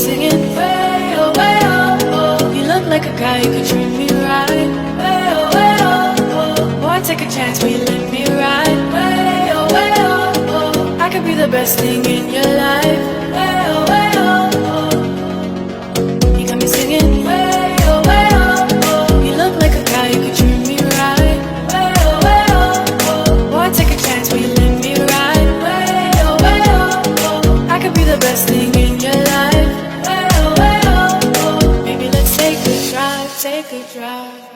singing way oh, oh. You look like a guy who could treat me right. Way oh, oh. Boy, take a chance, will you let me ride? Way oh, oh. I could be the best thing in your life. Way oh, oh. You got me singing way oh, oh. You look like a guy who could treat me right. Way oh. Boy, take a chance, will you let me ride? Way oh. I could be the best thing in your life. Way oh. Maybe let's take a drive, take a drive.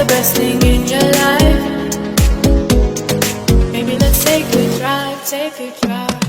Best thing in your life. Maybe let's take a drive, take a drive.